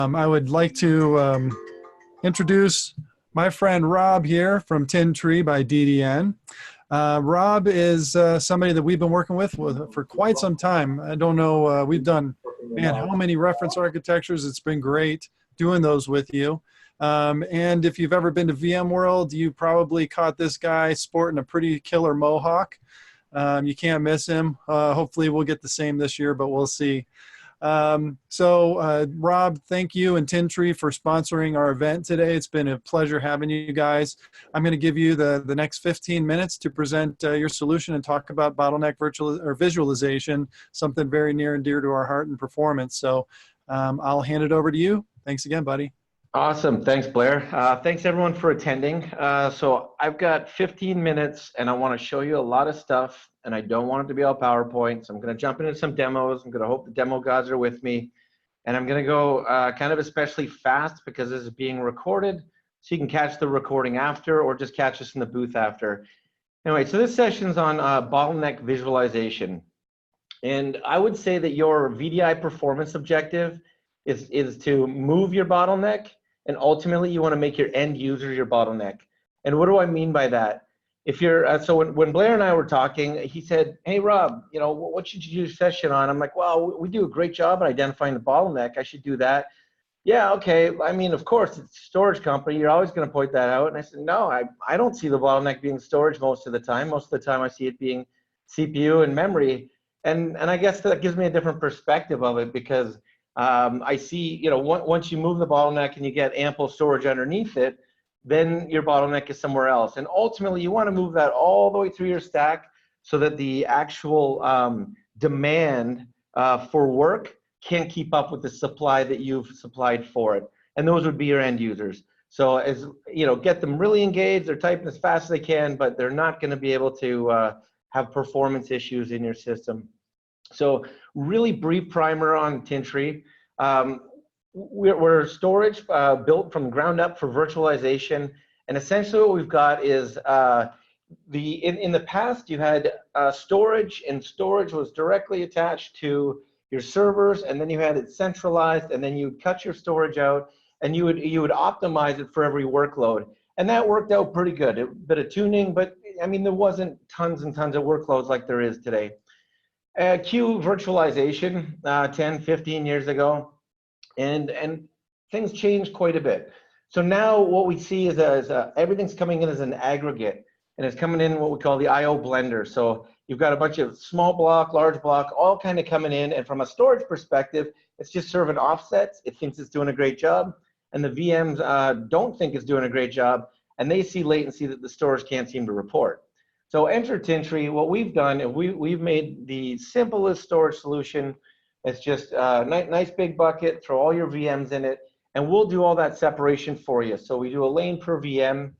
I would like to introduce my friend Rob here from TinTree by DDN. Rob is somebody that we've been working with for quite some time. I don't know, we've done, man, how many reference architectures. It's been great doing those with you. And if you've ever been to VMworld, you probably caught this guy sporting a pretty killer mohawk. You can't miss him. Hopefully we'll get the same this year, but we'll see. Rob, thank you and TinTree for sponsoring our event today. It's been a pleasure having you guys. I'm going to give you the next 15 minutes to present your solution and talk about bottleneck visualization, something very near and dear to our heart and performance. So I'll hand it over to you. Thanks again, buddy. Awesome. Thanks, Blair. Thanks, everyone, for attending. So I've got 15 minutes, and I want to show you a lot of stuff, and I don't want it to be all PowerPoint. So I'm going to jump into some demos. I'm going to hope the demo gods are with me. And I'm going to go kind of especially fast because this is being recorded, so you can catch the recording after or just catch us in the booth after. Anyway, so this session's on bottleneck visualization. And I would say that your VDI performance objective is to move your bottleneck, and ultimately you want to make your end user your bottleneck. And what do I mean by that? If you're so when Blair and I were talking, he said, "Hey Rob, you know, what should you do a session on?" I'm like, "Well, we do a great job at identifying the bottleneck. I should do that." Yeah, okay. I mean, of course, it's a storage company. You're always going to point that out. And I said, "No, I don't see the bottleneck being storage most of the time. Most of the time, I see it being CPU and memory." And I guess that gives me a different perspective of it because I see, you know, once you move the bottleneck and you get ample storage underneath it, then your bottleneck is somewhere else. And ultimately, you want to move that all the way through your stack so that the actual demand for work can't keep up with the supply that you've supplied for it. And those would be your end users. So as you know, get them really engaged. They're typing as fast as they can, but they're not going to be able to have performance issues in your system. So really brief primer on TinTree. We're storage built from the ground up for virtualization. And essentially what we've got is in the past you had storage, and storage was directly attached to your servers, and then you had it centralized, and then you would cut your storage out and you would optimize it for every workload. And that worked out pretty good. A bit of tuning, but I mean, there wasn't tons and tons of workloads like there is today. Q virtualization 10, 15 years ago, and things changed quite a bit. So now what we see is everything's coming in as an aggregate, and it's coming in what we call the IO blender. So you've got a bunch of small block, large block, all kind of coming in, and from a storage perspective, it's just serving offsets. It thinks it's doing a great job, and the VMs don't think it's doing a great job, and they see latency that the storage can't seem to report. So enter TinTree. What we've done is we've made the simplest storage solution. It's just a nice big bucket, throw all your VMs in it, and we'll do all that separation for you. So we do a lane per VM.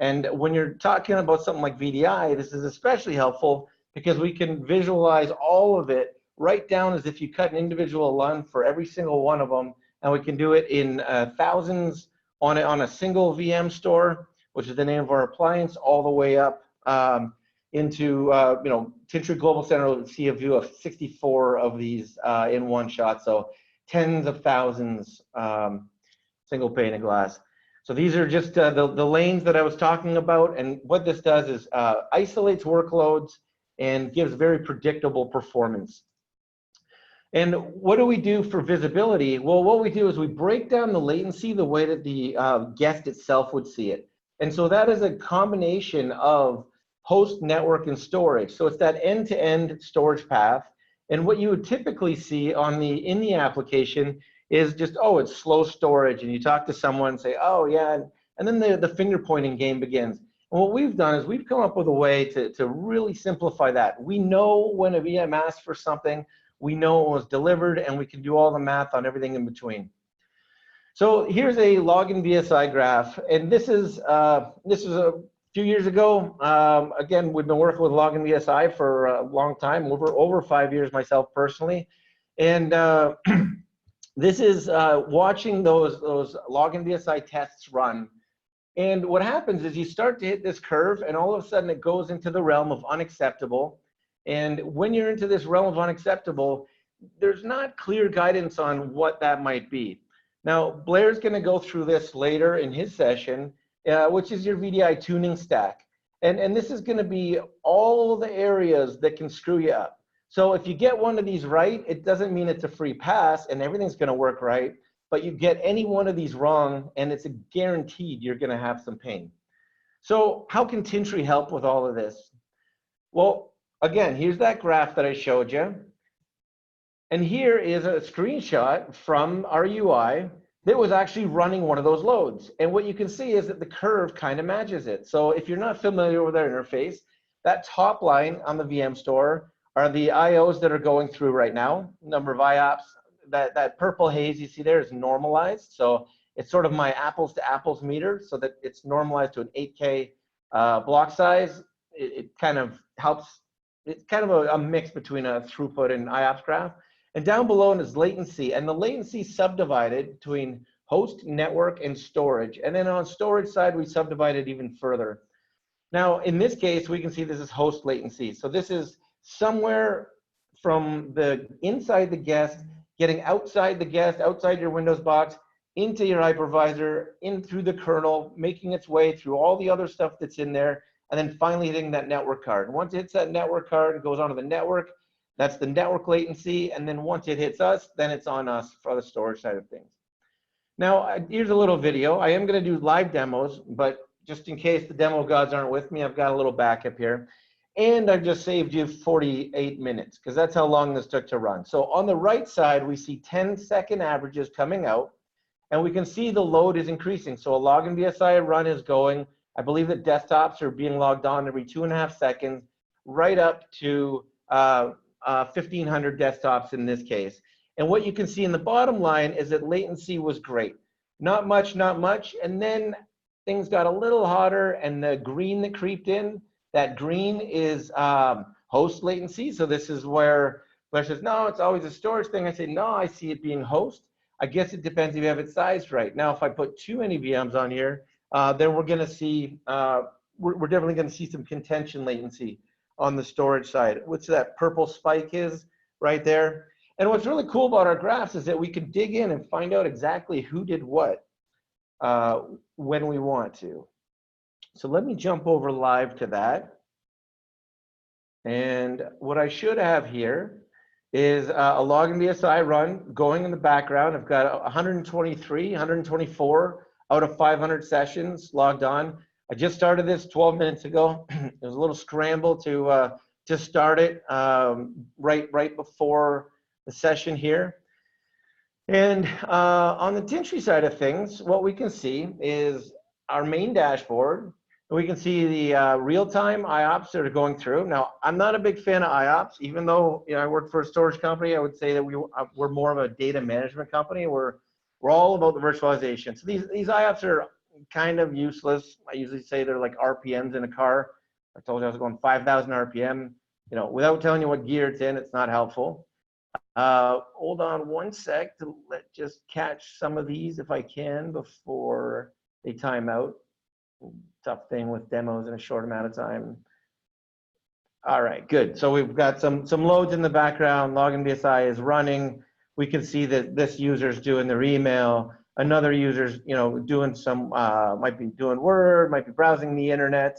And when you're talking about something like VDI, this is especially helpful because we can visualize all of it right down as if you cut an individual LUN for every single one of them. And we can do it in thousands on a single VM store, which is the name of our appliance, all the way up into, you know, TinTree Global Center will see a view of 64 of these in one shot. So tens of thousands, single pane of glass. So these are just the lanes that I was talking about. And what this does is isolates workloads and gives very predictable performance. And what do we do for visibility? Well, what we do is we break down the latency the way that the guest itself would see it. And so that is a combination of host, network, and storage. So it's that end-to-end storage path. And what you would typically see in the application is just, oh, it's slow storage. And you talk to someone and say, oh, yeah. And then the finger pointing game begins. And what we've done is we've come up with a way to really simplify that. We know when a VM asks for something, we know it was delivered, and we can do all the math on everything in between. So here's a LoginVSI graph. And this is a few years ago. Again, we've been working with LoginVSI for a long time, over 5 years myself personally. And this is watching those LoginVSI tests run. And what happens is you start to hit this curve, and all of a sudden it goes into the realm of unacceptable. And when you're into this realm of unacceptable, there's not clear guidance on what that might be. Now, Blair's going to go through this later in his session, which is your VDI tuning stack. And this is going to be all the areas that can screw you up. So if you get one of these right, it doesn't mean it's a free pass and everything's going to work right, but you get any one of these wrong and it's a guaranteed you're going to have some pain. So how can TinTree help with all of this? Well, again, here's that graph that I showed you. And here is a screenshot from our UI that was actually running one of those loads. And what you can see is that the curve kind of matches it. So if you're not familiar with our interface, that top line on the VM store are the IOs that are going through right now, number of IOPS. That purple haze you see there is normalized. So it's sort of my apples to apples meter so that it's normalized to an 8K block size. It kind of helps. It's kind of a mix between a throughput and IOPS graph. And down below is latency. And the latency subdivided between host, network, and storage. And then on storage side, we subdivided even further. Now, in this case, we can see this is host latency. So this is somewhere from the inside the guest, getting outside the guest, outside your Windows box, into your hypervisor, in through the kernel, making its way through all the other stuff that's in there, and then finally hitting that network card. And once it hits that network card, it goes onto the network. That's the network latency. And then once it hits us, then it's on us for the storage side of things. Now, here's a little video. I am going to do live demos, but just in case the demo gods aren't with me, I've got a little backup here. And I've just saved you 48 minutes because that's how long this took to run. So on the right side, we see 10-second averages coming out, and we can see the load is increasing. So a LoginVSI run is going. I believe that desktops are being logged on every 2.5 seconds, right up to 1,500 desktops in this case. And what you can see in the bottom line is that latency was great. Not much, not much. And then things got a little hotter, and the green that creeped in, that green is host latency. So this is where Blair says, no, it's always a storage thing. I say, no, I see it being host. I guess it depends if you have it sized right. Now, if I put too many VMs on here, then we're going to see, we're definitely going to see some contention latency on the storage side, which that purple spike is right there. And what's really cool about our graphs is that we can dig in and find out exactly who did what when we want to. So let me jump over live to that. And what I should have here is a LoginVSI run going in the background. I've got 123, 124 out of 500 sessions logged on. I just started this 12 minutes ago. It was a little scramble to start it right before the session here. And on the TinTree side of things, what we can see is our main dashboard. We can see the real-time IOPS that are going through. Now, I'm not a big fan of IOPS, even though I work for a storage company. I would say that we're more of a data management company. We're all about the virtualization. So these IOPS are kind of useless. I usually say they're like RPMs in a car. I told you I was going 5,000 RPM. Without telling you what gear it's in, it's not helpful. Hold on one sec to just catch some of these if I can before they time out. Tough thing with demos in a short amount of time. All right, good. So we've got some loads in the background. LoginVSI is running. We can see that this user's doing their email. Another user's doing some might be doing Word, might be browsing the internet.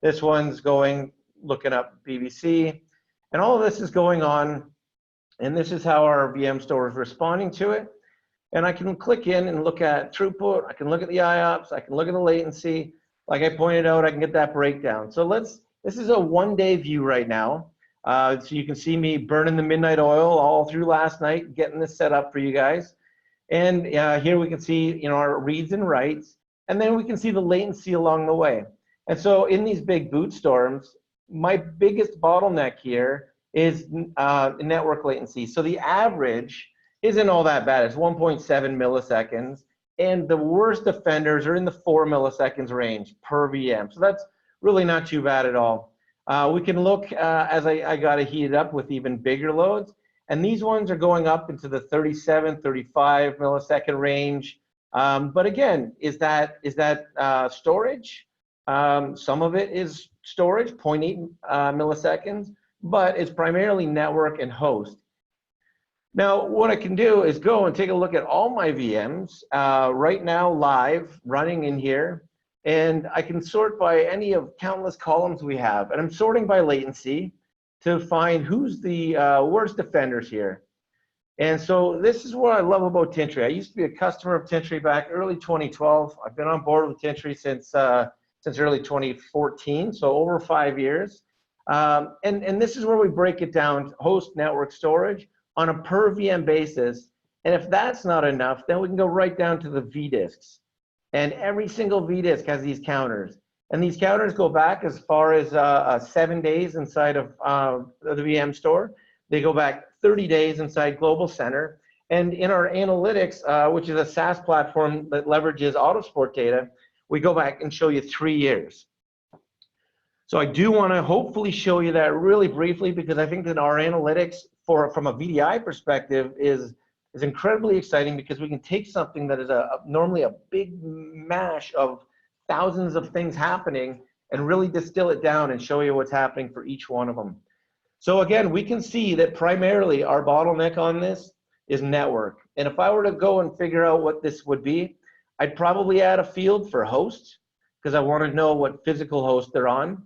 This one's looking up BBC, and all of this is going on. And this is how our VM store is responding to it. And I can click in and look at throughput. I can look at the IOPS. I can look at the latency. Like I pointed out, I can get that breakdown. So this is a one-day view right now. So you can see me burning the midnight oil all through last night, getting this set up for you guys. And here we can see our reads and writes. And then we can see the latency along the way. And so in these big boot storms, my biggest bottleneck here is network latency. So the average isn't all that bad. It's 1.7 milliseconds. And the worst offenders are in the 4 milliseconds range per VM. So that's really not too bad at all. We can look as I got it heated up with even bigger loads. And these ones are going up into the 37, 35 millisecond range. But again, is that storage? Some of it is storage, 0.8 milliseconds, but it's primarily network and host. Now, what I can do is go and take a look at all my VMs right now live running in here. And I can sort by any of countless columns we have. And I'm sorting by latency to find who's the worst offenders here. And so this is what I love about TinTree. I used to be a customer of TinTree back early 2012. I've been on board with TinTree since early 2014, so over 5 years. And this is where we break it down, host, network, storage, on a per VM basis. And if that's not enough, then we can go right down to the vDisks. And every single vDisk has these counters. And these counters go back as far as 7 days inside of the VM store. They go back 30 days inside Global Center. And in our analytics, which is a SaaS platform that leverages Autosport data, we go back and show you 3 years. So I do want to hopefully show you that really briefly, because I think that our analytics from a VDI perspective is incredibly exciting, because we can take something that is normally a big mash of thousands of things happening and really distill it down and show you what's happening for each one of them. So again, we can see that primarily our bottleneck on this is network. And if I were to go and figure out what this would be, I'd probably add a field for host, because I want to know what physical host they're on.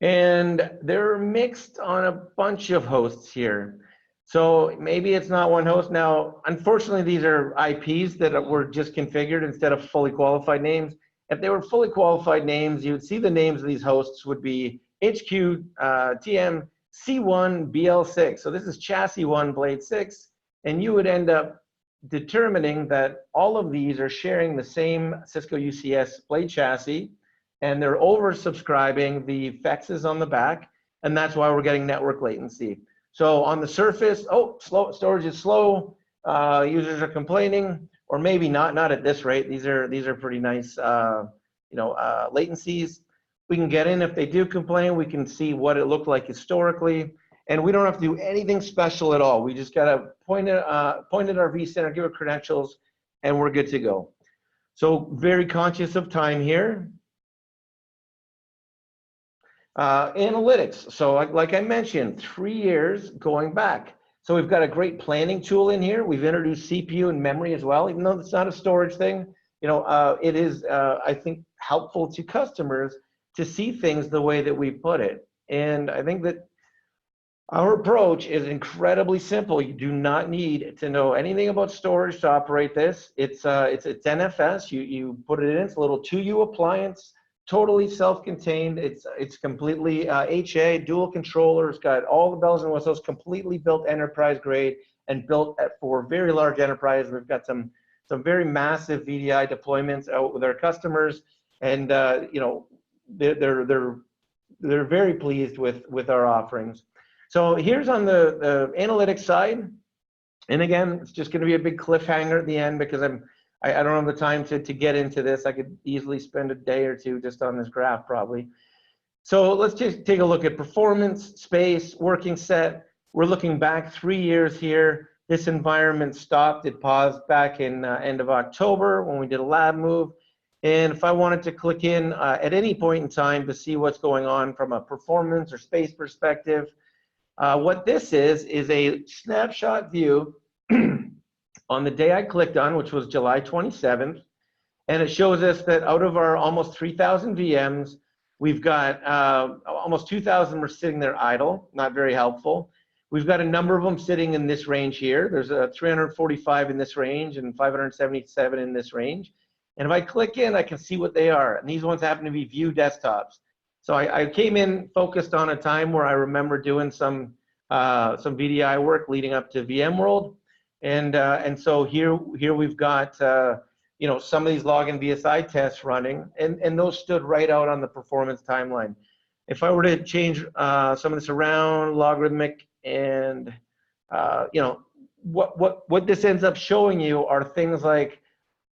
And they're mixed on a bunch of hosts here. So maybe it's not one host. Now, unfortunately, these are IPs that were just configured instead of fully qualified names. If they were fully qualified names, you'd see the names of these hosts would be HQ, TM, C1, BL6. So this is chassis 1, blade 6. And you would end up determining that all of these are sharing the same Cisco UCS blade chassis, and they're oversubscribing the FEXs on the back, and that's why we're getting network latency. So on the surface, oh, storage is slow, users are complaining, or maybe not at this rate. These are pretty nice, latencies. We can get in if they do complain. We can see what it looked like historically, and we don't have to do anything special at all. We just gotta point at our vCenter, give it credentials, and we're good to go. So very conscious of time here. Analytics. So like I mentioned, 3 years going back. So we've got a great planning tool in here. We've introduced CPU and memory as well, even though it's not a storage thing. It is, I think, helpful to customers to see things the way that we put it. And I think that our approach is incredibly simple. You do not need to know anything about storage to operate this. It's NFS. You put it in. It's a little 2U appliance, totally self-contained. It's completely HA, dual controller. It's got all the bells and whistles, completely built enterprise grade and built for very large enterprise. We've got some very massive VDI deployments out with our customers, and they're very pleased with our offerings. So here's on the analytics side, and again, it's just going to be a big cliffhanger at the end, because I don't have the time to get into this. I could easily spend a day or two just on this graph probably. So let's just take a look at performance, space, working set. We're looking back 3 years here. This environment stopped. It paused back in end of October when we did a lab move. And if I wanted to click in at any point in time to see what's going on from a performance or space perspective, what this is a snapshot view on the day I clicked on, which was July 27th. And it shows us that out of our almost 3,000 VMs, we've got almost 2,000 were sitting there idle, not very helpful. We've got a number of them sitting in this range here. There's 345 in this range and 577 in this range. And if I click in, I can see what they are. And these ones happen to be View desktops. So I came in focused on a time where I remember doing some VDI work leading up to VMworld. And so here we've got some of these LoginVSI tests running, and those stood right out on the performance timeline. If I were to change some of this around, logarithmic, and what this ends up showing you are things like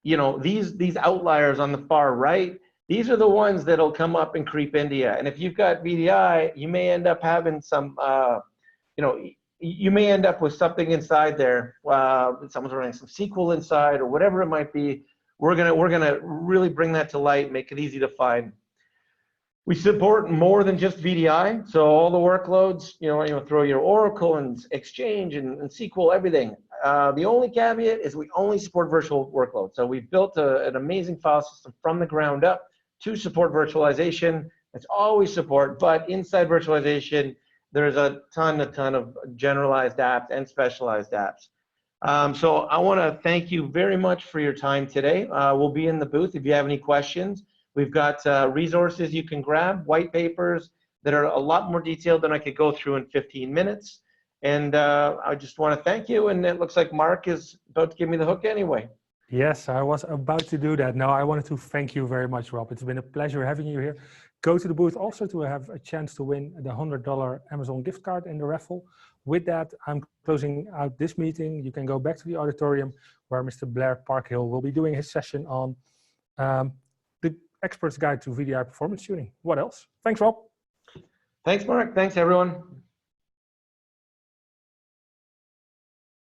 these outliers on the far right. These are the ones that'll come up and creep into you. And if you've got VDI, you may end up having some you may end up with something inside there. Someone's running some SQL inside or whatever it might be. We're gonna really bring that to light, make it easy to find. We support more than just VDI. So all the workloads, throw your Oracle and Exchange and SQL, everything. The only caveat is we only support virtual workloads. So we've built an amazing file system from the ground up to support virtualization. It's always support, but inside virtualization, there's a ton of generalized apps and specialized apps. So I want to thank you very much for your time today. We'll be in the booth if you have any questions. We've got resources you can grab, white papers that are a lot more detailed than I could go through in 15 minutes. And I just want to thank you. And it looks like Mark is about to give me the hook anyway. Yes, I was about to do that. No, I wanted to thank you very much, Rob. It's been a pleasure having you here. Go to the booth also to have a chance to win the $100 Amazon gift card in the raffle. With that, I'm closing out this meeting. You can go back to the auditorium where Mr. Blair Parkhill will be doing his session on the Expert's Guide to VDI Performance Tuning. What else? Thanks, Rob. Thanks, Mark. Thanks, everyone.